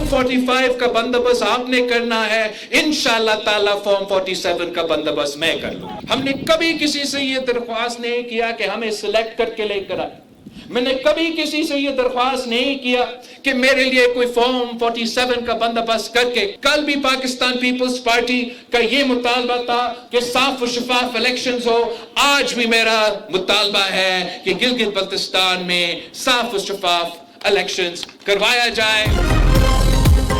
Form 45 का बंदोबस्त आपने करना है, इंशाअल्लाह ताला फॉर्म 47 का बंदोबस्त मैं कर लूं। हमने कभी किसी से यह दरख्वास्त नहीं किया कि हमें सिलेक्ट करके लेकर आए। मैंने कभी किसी से यह दरख्वास्त नहीं किया कि मेरे लिए कोई फॉर्म 47 का बंदोबस्त करके। कल भी पाकिस्तान पीपल्स पार्टी का यह मुतालबा था कि साफ और शफाफ इलेक्शंस हो। आज भी मेरा मुतालबा है कि गिलगित बल्तिस्तान में साफ और शफाफ इलेक्शंस करवाया जाए।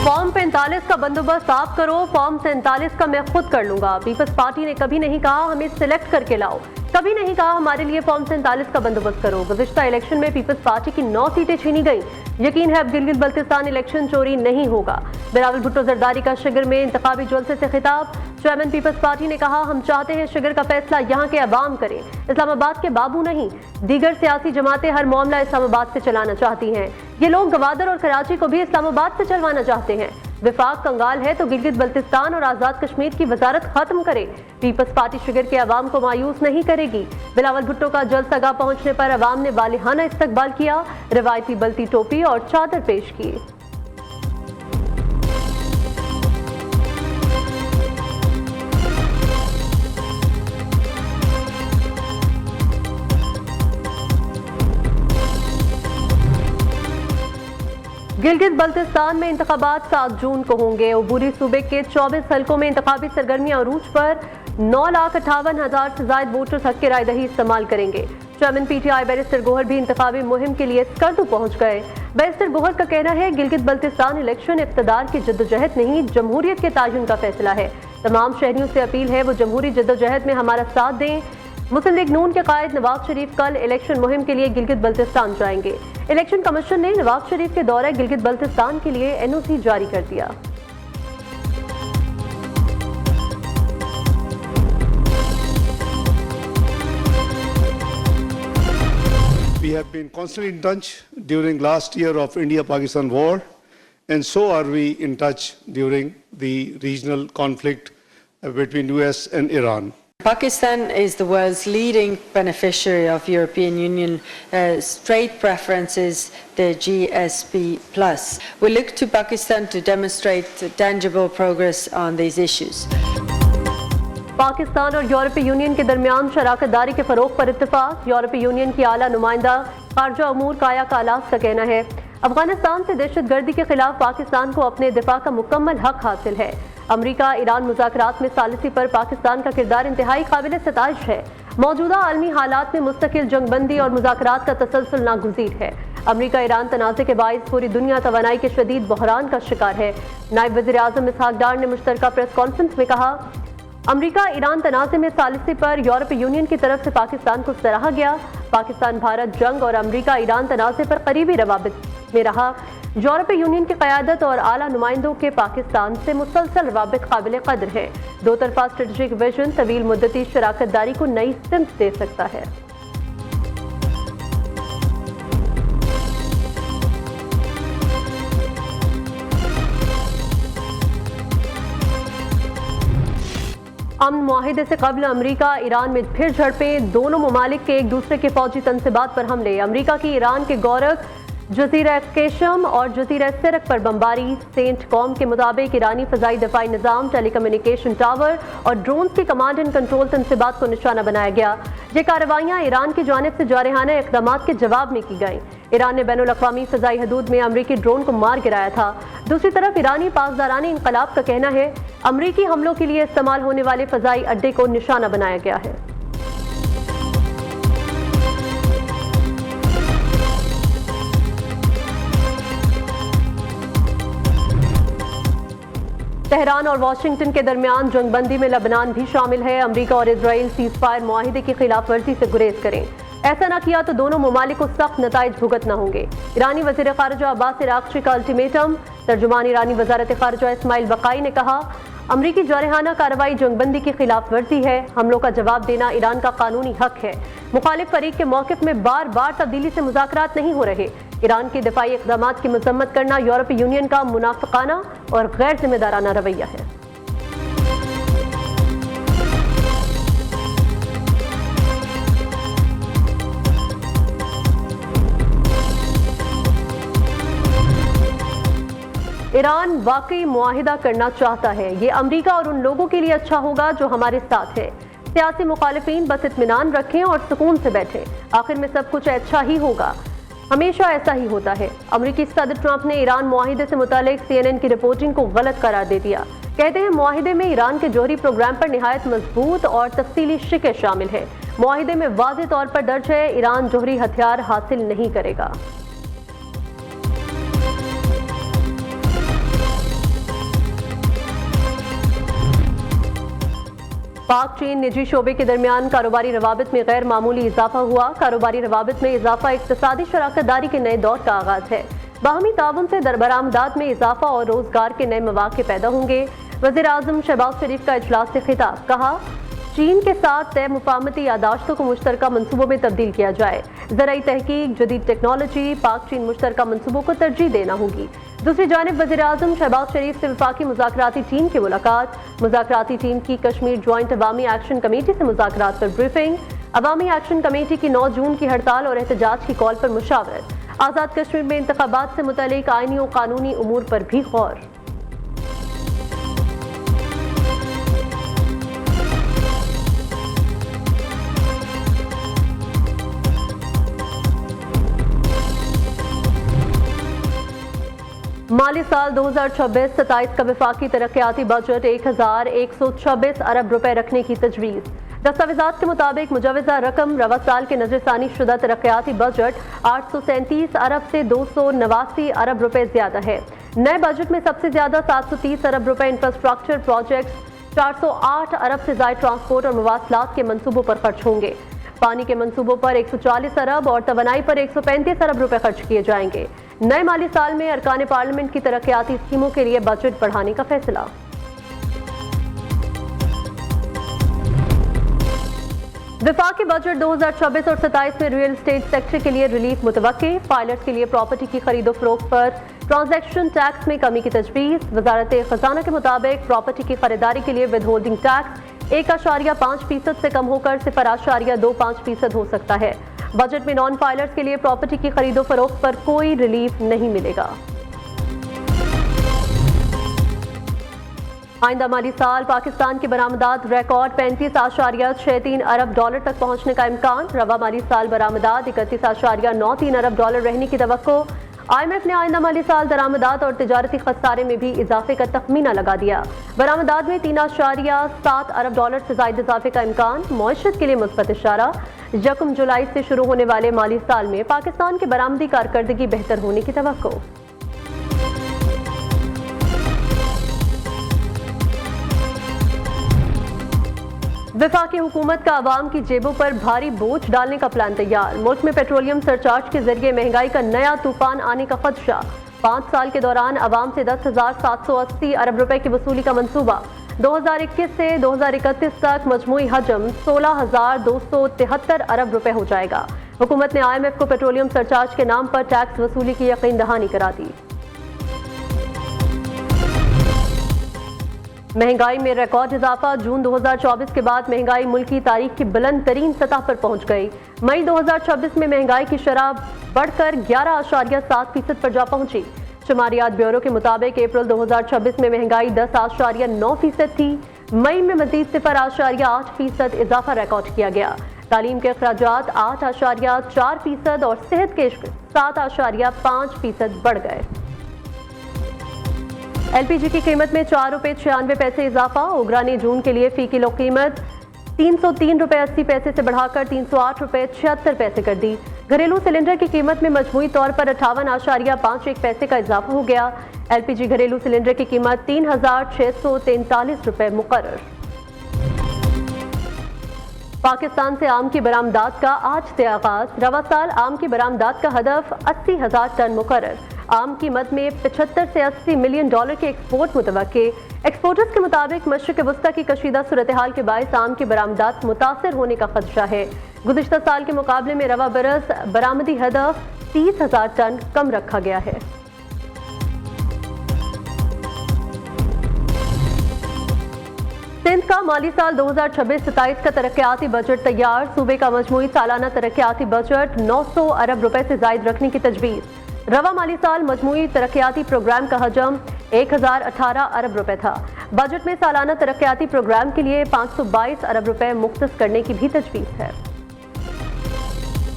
फॉर्म 45 का बंदोबस्त आप करो, फॉर्म 47 का मैं खुद कर लूंगा। पीपल्स पार्टी ने कभी नहीं कहा हमें सिलेक्ट करके लाओ, कभी नहीं कहा हमारे लिए फॉर्म 47 का बंदोबस्त करो। गुज़िश्ता इलेक्शन में पीपल्स पार्टी की 9 सीटें छीनी गईं। यकीन है अब गिलगित बल्तिस्तान इलेक्शन चोरी नहीं होगा। बिलावल भुट्टो जरदारी का शिगर में इंतखाबी जलसे से खिताब। चेयरमैन पीपल्स पार्टी ने कहा हम चाहते हैं शिगर का फैसला यहाँ के अवाम करें, इस्लामाबाद के बाबू नहीं। दीगर सियासी जमातें हर मामला इस्लामाबाद से चलाना चाहती हैं। ये लोग गवादर और कराची को भी इस्लामाबाद से चलवाना चाहते हैं। विफाक कंगाल है तो गिलगित बल्तिस्तान और आजाद कश्मीर की वजारत खत्म करे। पीपल्स पार्टी शिगर के अवाम को मायूस नहीं करेगी। बिलावल भुट्टो का जल्द सगा पहुंचने पर अवाम ने वालिहाना इस्तकबाल किया, रिवायती बल्ती टोपी और चादर पेश की। गिलगित बल्तिस्तान में इंतखाबात 7 जून को होंगे। उबूरी सूबे के 24 हलकों में इंतखाबी सरगर्मियां अरूज पर। 9,58,000 से ज्यादा वोटर्स हक की रायदही इस्तेमाल करेंगे। चेयरमैन पीटीआई बैरिस्टर गोहर भी इंतखाबी मुहिम के लिए स्कर्दू पहुंच गए। बैरिस्टर गोहर का कहना है गिलगित बल्तिस्तान इलेक्शन इक़्तिदार की जद्दोजहद नहीं, जमहूरियत के तायुन का फैसला है। तमाम शहरियों से अपील है वो जमहूरी जद्दोजहद में हमारा साथ दें। मुस्लिम लीग नून के कायद नवाज शरीफ कल इलेक्शन मुहिम के लिए गिलगित बल्तिस्तान जाएंगे। इलेक्शन कमीशन ने नवाज शरीफ के दौरे गिलगित बल्तिस्तान के लिए एनओसी जारी कर दिया। We have been constantly in touch during last year of India-Pakistan war, and so are we in touch during the regional conflict between US and Iran. Pakistan is the world's leading beneficiary of European Union trade preferences, the GSP+. We look to Pakistan to demonstrate tangible progress on these issues. Pakistan और यूरोपीय union के दरमियान शराकतदारी के फरोग पर इत्तेफाक। यूरोपीय union की आला नुमाइंदा खारजा अमूर काया कालास का कहना है अफगानिस्तान से दहशतगर्दी के खिलाफ पाकिस्तान को अपने दिफा का मुकम्मल हक हासिल है। अमरीका ईरान मुज़ाकरात में सालिसी पर पाकिस्तान का किरदार इंतहाई काबिल सताइश है। मौजूदा आलमी हालात में मुस्तकिल जंगबंदी और मुज़ाकरात का तसलसल नागुज़ीर है। अमरीका ईरान तनाज़े के बाइस पूरी दुनिया तवानाई के शदीद बहरान का शिकार है। नायब वज़ीर आज़म इसहाक डार ने मुश्तरका प्रेस कॉन्फ्रेंस में कहा अमरीका ईरान तनाज़े में सालिसी पर यूरोपीय यूनियन की तरफ से पाकिस्तान को सराहा गया। पाकिस्तान भारत जंग और अमरीका ईरान तनाज़े पर करीबी रवाबित में रहा। यूरोपीय यूनियन की क़यादत और आला नुमाइंदों के पाकिस्तान से मुसलसल रवाबित काबिल कदर हैं। दो तरफा स्ट्रेटजिक विजन तवील मुद्दती शराकतदारी को नई सिमत दे सकता है। अमन मुआहिदे से कबल अमरीका ईरान में फिर झड़पें। दोनों ममालिक के एक दूसरे के फौजी तनसीबात पर हमले। अमरीका की ईरान के गौरक जजीरा केशम और जजीरा सिरक पर बमबारी। सेंट कॉम के मुताबिक ईरानी फ़ज़ाई दफ़ाई निज़ाम, टेलीकम्युनिकेशन टावर और ड्रोन्स के कमांड एंड कंट्रोल तनसीबात को निशाना बनाया गया। ये कार्रवाइयाँ ईरान की जानिब से जारहाना इक़दामात के जवाब में की गईं। ईरान ने बैनुल अक़वामी फ़ज़ाई हदूद में अमरीकी ड्रोन को मार गिराया था। दूसरी तरफ ईरानी पासदारानी इनकलाब का कहना है अमरीकी हमलों के लिए इस्तेमाल होने वाले फ़ज़ाई अड्डे को निशाना बनाया गया है। तेहरान और वाशिंगटन के दरमियान जंगबंदी में लबनान भी शामिल है। अमरीका और इजराइल सीज़ फायर मुआहिदे की खिलाफ वर्जी से गुरेज करें। ऐसा न किया तो दोनों ममालिक को सख्त नताइज भुगतना होंगे। ईरानी वज़ीर ख़ारिजा अब्बास अराग़ची का अल्टीमेटम। तर्जुमान ईरानी वज़ारत ख़ारिजा इस्माइल बक़ाई ने कहा अमरीकी जारहाना कार्रवाई जंगबंदी की खिलाफ वर्जी है। हमलों का जवाब देना ईरान का कानूनी हक है। मुखालिफ फरीक के मौक़िफ़ में बार बार तब्दीली से मुज़ाकरात नहीं हो रहे। ईरान के दिफाई इक़दामात की मज़म्मत करना यूरोपीय यूनियन का मुनाफ़िक़ाना और गैर जिम्मेदाराना रवैया है। ईरान वाकई मुआहिदा करना चाहता है। ये अमरीका और उन लोगों के लिए अच्छा होगा जो हमारे साथ है। सियासी मुखालिफिन बस इत्मीनान रखें और सुकून से बैठें। आखिर में सब कुछ अच्छा ही होगा। हमेशा ऐसा ही होता है। अमरीकी सदर ट्रंप ने ईरान मुआहिदे से मुतालिक CNN की रिपोर्टिंग को गलत करार दे दिया। कहते हैं मुआहिदे में ईरान के जौहरी प्रोग्राम पर निहायत मजबूत और तफसीली शिकें शामिल है। मुआहिदे में वाज़ेह तौर पर दर्ज है ईरान जौहरी हथियार हासिल नहीं करेगा। पाक चीन निजी शोबे के दरमियान कारोबारी रवाबित में गैर मामूली इजाफा हुआ। कारोबारी रवाबित में इजाफा इक्तिसादी शराकतदारी के नए दौर का आगाज है। बाहमी ताउन से बरामदात में इजाफा और रोजगार के नए मौके पैदा होंगे। वज़ीर आज़म शहबाज शरीफ का इजलास से खिताब, कहा चीन के साथ तय मुफाहमती यादाश्तों को मुश्तरका मनसूबों में तब्दील किया जाए। ज़राई तहकीक, जदीद टेक्नोलॉजी, पाक चीन मुश्तरका मनसूबों को तरजीह देना होगी। दूसरी जानिब वज़ीर आज़म शहबाज शरीफ से वफाकी मुज़ाकराती टीम की मुलाकात। मुज़ाकराती टीम की कश्मीर ज्वाइंट अवामी एक्शन कमेटी से मुज़ाकरात पर ब्रीफिंग। अवामी एक्शन कमेटी की 9 जून की हड़ताल और एहतजाज की कॉल पर मुशावरत। आज़ाद कश्मीर में इंतखाबात से मुतल्लिक आईनी और कानूनी उमूर पर भी गौर। माली साल 2026-27 का वफाकी तरक्याती बजट 1126 अरब रुपए रखने की तजवीज़। दस्तावेजात के मुताबिक मुजवज़ा रकम रवा साल के नजरसानी शुदा तरक्याती बजट 837 अरब से 289 अरब रुपए ज्यादा है। नए बजट में सबसे ज्यादा 730 अरब रुपए इंफ्रास्ट्रक्चर प्रोजेक्ट्स, 408 अरब से ज़ायद ट्रांसपोर्ट और मवासलात के मंसूबों पर खर्च होंगे। पानी के मंसूबों पर 140 अरब और तवानाई पर 135 अरब रुपए खर्च किए जाएंगे। नए माली साल में अरकान पार्लियामेंट की तरक्याती स्कीमों के लिए बजट बढ़ाने का फैसला। वफाकी बजट 2026 और 27 में रियल एस्टेट सेक्टर के लिए रिलीफ मुतवक्के। पायलट्स के लिए प्रॉपर्टी की खरीदो फरोख्त पर ट्रांजैक्शन टैक्स में कमी की तजवीज़। वजारत खजाना के मुताबिक प्रॉपर्टी की खरीदारी के लिए विद होल्डिंग टैक्स 1.5% से कम होकर 0.25% हो सकता है। बजट में नॉन पायलट्स के लिए प्रॉपर्टी की खरीदो फरोख्त पर कोई रिलीफ नहीं मिलेगा। आइंदा माली साल पाकिस्तान की बरामदात रिकॉर्ड 35.63 अरब डॉलर तक पहुंचने का इम्कान। रवा माली साल बरामदात 31.93 अरब डॉलर रहने की तवक्को। IMF ने आइंदा माली साल दरामदात और तिजारती खसारे में भी इजाफे का तखमीना लगा दिया। बरामदात में 3.7 अरब डॉलर से ज्यादा इजाफे का इम्कान। मईशत के लिए मुस्बत इशारा। 1 जुलाई से शुरू होने वाले माली साल में पाकिस्तान की बरामदी कारकर्दगी बेहतर होने की तवक्को। वफाकी हुकूमत का आवाम की जेबों पर भारी बोझ डालने का प्लान तैयार। मुल्क में पेट्रोलियम सरचार्ज के जरिए महंगाई का नया तूफान आने का खदशा। 5 साल के दौरान आवाम से 10,780 अरब रुपए की वसूली का मंसूबा। 2021 से 2031 तक मजमूई हजम 16,273 अरब रुपए हो जाएगा। हुकूमत ने IMF को पेट्रोलियम सरचार्ज के नाम पर टैक्स वसूली की यकीन दहानी करा दी। महंगाई में रिकॉर्ड इजाफा। जून 2024 के बाद महंगाई मुल्क की तारीख की बुलंद तरीन सतह पर पहुंच गई। मई 2026 में महंगाई की शरह बढ़कर 11.7% पर जा पहुंची। शुमारियात ब्यूरो के मुताबिक अप्रैल 2026 में महंगाई 10.9% थी। मई में मजीद 0.8% इजाफा रिकॉर्ड किया गया। तालीम के अखराजात 8.4% और सेहत के 7.5% बढ़ गए। LPG की कीमत में 4 रुपये 96 पैसे इजाफा। ओगरा ने जून के लिए फी किलो कीमत 303 रुपये 80 पैसे से बढ़ाकर 308 रुपये 76 पैसे कर दी। घरेलू सिलेंडर की कीमत में मजमूई तौर पर 58.51 पैसे का इजाफा हो गया। LPG घरेलू सिलेंडर की कीमत 3,643 रुपये मुकर्रर। पाकिस्तान से आम की बरामदात का आज से आगाज। रवा साल आम की बरामदात का हदफ 80,000 टन मुकर्रर। आम कीमत में 75 से 80 मिलियन डॉलर के एक्सपोर्ट मुतवक्के। एक्सपोर्टर्स के मुताबिक मशरिक वस्ता की कशीदा सूरत हाल के बायस आम की बरामदात मुतासर होने का खदशा है। गुज़िश्ता साल के मुकाबले में रवा बरस बरामदी हदफ 30,000 टन कम रखा गया है। सिंध का माली साल 2026-27 का तरक्याती बजट तैयार। सूबे का मजमूई सालाना तरक्याती बजट 900 अरब रुपए से जायद रखने की तजवीज़। रवा माली साल मजमूई तरक्याती प्रोग्राम का हजम 1018 अरब रुपए था। बजट में सालाना तरक्याती प्रोग्राम के लिए 522 अरब रुपए मुख्तस करने की भी तजवीज़ है।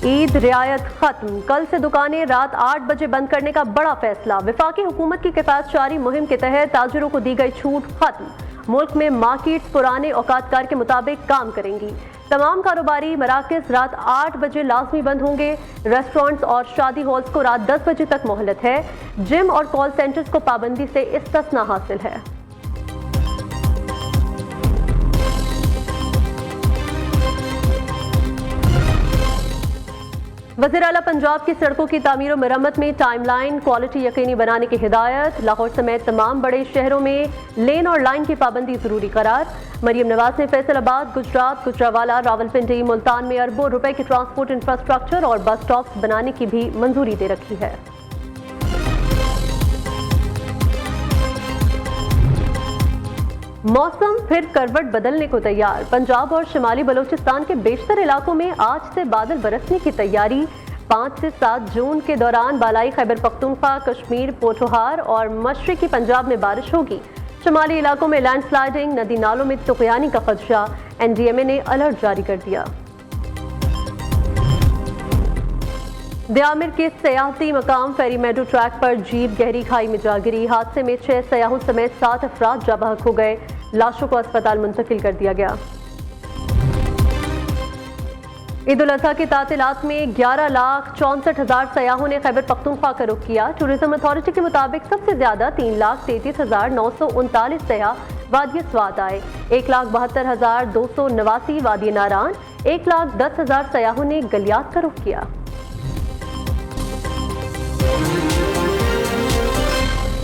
ईद रियायत खत्म, कल से दुकानें रात 8 बजे बंद करने का बड़ा फैसला। वफाकी हुकूमत की किफायतशारी मुहिम के तहत ताजिरों को दी गई छूट खत्म। मुल्क में मार्केट्स पुराने औकातकार के मुताबिक काम करेंगी। तमाम कारोबारी मराकज़ रात 8 बजे लाजमी बंद होंगे। रेस्टोरेंट्स और शादी हॉल्स को रात 10 बजे तक मोहलत है। जिम और कॉल सेंटर्स को पाबंदी से इस्तिस्ना हासिल है। वज़ीर आला पंजाब की सड़कों की तामीर और मरम्मत में टाइमलाइन क्वालिटी यकीनी बनाने की हिदायत। लाहौर समेत तमाम बड़े शहरों में लेन और लाइन की पाबंदी जरूरी करार। मरियम नवाज ने फैसलाबाद, गुजरात, गुजरावाला, रावलपिंडी, मुल्तान में अरबों रुपए की ट्रांसपोर्ट इंफ्रास्ट्रक्चर और बस स्टॉप्स बनाने की भी मंजूरी दे रखी है। मौसम फिर करवट बदलने को तैयार। पंजाब और शिमाली बलूचिस्तान के बेशतर इलाकों में आज से बादल बरसने की तैयारी। 5 से 7 जून के दौरान बालाई खैबर पख्तूनख्वा, कश्मीर, पोठोहार और मशरकी पंजाब में बारिश होगी। शिमाली इलाकों में लैंडस्लाइडिंग, नदी नालों में तुगयानी का खदशा। NDMA ने अलर्ट जारी कर दिया। दियामिर के सयाहती मकाम फेरी मेडो ट्रैक पर जीप गहरी खाई में जा गिरी। हादसे में 6 सयाहों समेत 7 अफराद जा बहक हो गए। लाशों को अस्पताल मुंतकिल कर दिया गया। ईद उल अजहा के तातिलात में 11,64,000 सयाहों ने खैबर पख्तूनख्वा का रुख किया। टूरिज्म अथॉरिटी के मुताबिक सबसे ज्यादा 3,33,939 सयाह वादी स्वात आए। 1,72,289 वादी नारान, 1,10,000 सयाहों ने गलियात का रुख किया।